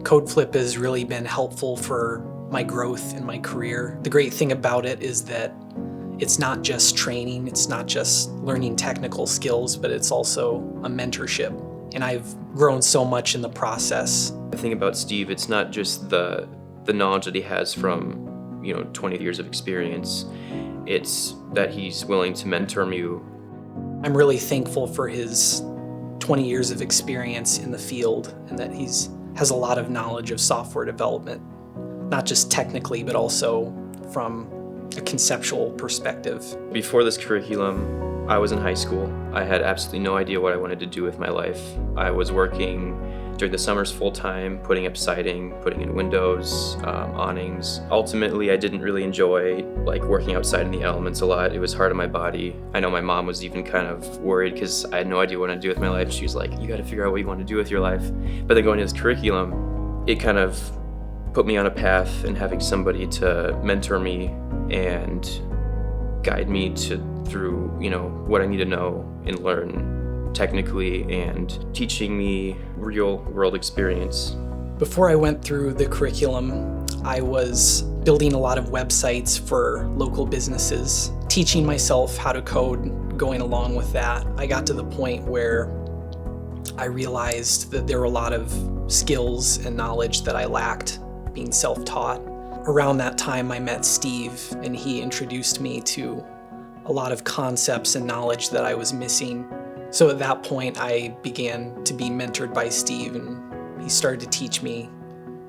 CodeFlip has really been helpful for my growth in my career. The great thing about it is that it's not just training, it's not just learning technical skills, but it's also a mentorship. And I've grown so much in the process. The thing about Steve, it's not just the knowledge that he has from 20 years of experience. It's that he's willing to mentor you. I'm really thankful for his 20 years of experience in the field and that has a lot of knowledge of software development, not just technically, but also from a conceptual perspective. Before this curriculum, I was in high school. I had absolutely no idea what I wanted to do with my life. I was working during the summers full-time, putting up siding, putting in windows, awnings. Ultimately, I didn't really enjoy working outside in the elements a lot. It was hard on my body. I know my mom was even kind of worried because I had no idea what to do with my life. She was like, you got to figure out what you want to do with your life. But then going to this curriculum, it kind of put me on a path, and having somebody to mentor me and guide me through what I need to know and learn technically, and teaching me real world experience. Before I went through the curriculum, I was building a lot of websites for local businesses, teaching myself how to code. Going along with that, I got to the point where I realized that there were a lot of skills and knowledge that I lacked being self-taught. Around that time, I met Steve, and he introduced me to a lot of concepts and knowledge that I was missing. So at that point, I began to be mentored by Steve, and he started to teach me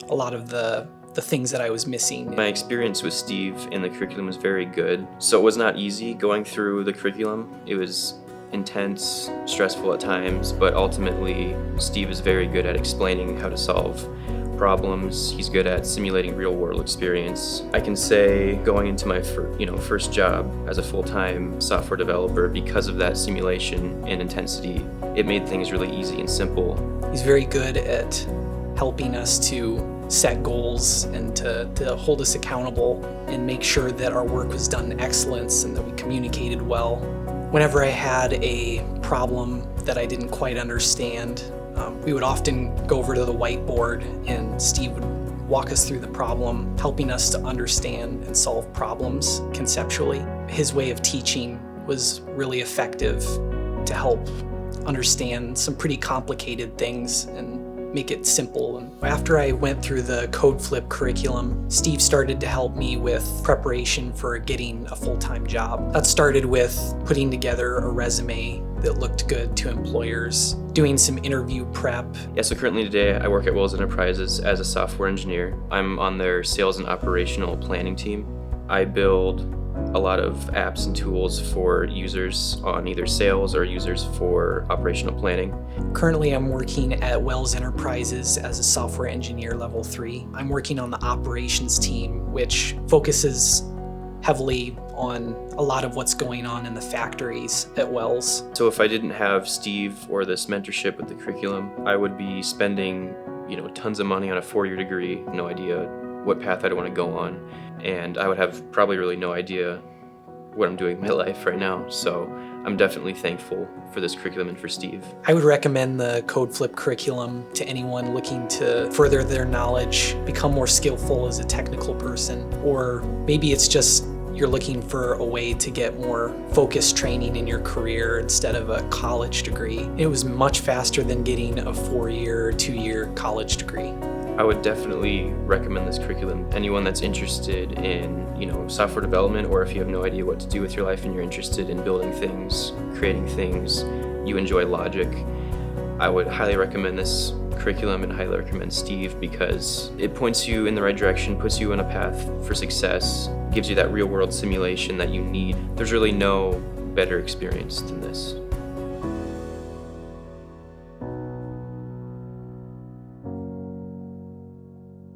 a lot of the things that I was missing. My experience with Steve in the curriculum was very good. So it was not easy going through the curriculum. It was intense, stressful at times, but ultimately, Steve is very good at explaining how to solve problems. He's good at simulating real-world experience. I can say going into my first job as a full-time software developer, because of that simulation and intensity, it made things really easy and simple. He's very good at helping us to set goals and to hold us accountable and make sure that our work was done in excellence and that we communicated well. Whenever I had a problem that I didn't quite understand, we would often go over to the whiteboard, and Steve would walk us through the problem, helping us to understand and solve problems conceptually. His way of teaching was really effective to help understand some pretty complicated things and make it simple. And after I went through the CodeFlip curriculum, Steve started to help me with preparation for getting a full-time job. That started with putting together a resume that looked good to employers, doing some interview prep. Yeah, so currently today I work at Wells Enterprises as a software engineer. I'm on their sales and operational planning team. I build a lot of apps and tools for users on either sales or users for operational planning. Currently, I'm working at Wells Enterprises as a software engineer level 3. I'm working on the operations team, which focuses heavily on a lot of what's going on in the factories at Wells. So if I didn't have Steve or this mentorship with the curriculum, I would be spending tons of money on a 4-year degree, no idea what path I'd want to go on, and I would have probably really no idea what I'm doing in my life right now. So I'm definitely thankful for this curriculum and for Steve. I would recommend the CodeFlip curriculum to anyone looking to further their knowledge, become more skillful as a technical person, or maybe it's just you're looking for a way to get more focused training in your career instead of a college degree. It was much faster than getting a 4-year or 2-year college degree. I would definitely recommend this curriculum. Anyone that's interested in, software development, or if you have no idea what to do with your life and you're interested in building things, creating things, you enjoy logic, I would highly recommend this curriculum and highly recommend Steve, because it points you in the right direction, puts you on a path for success, gives you that real world simulation that you need. There's really no better experience than this.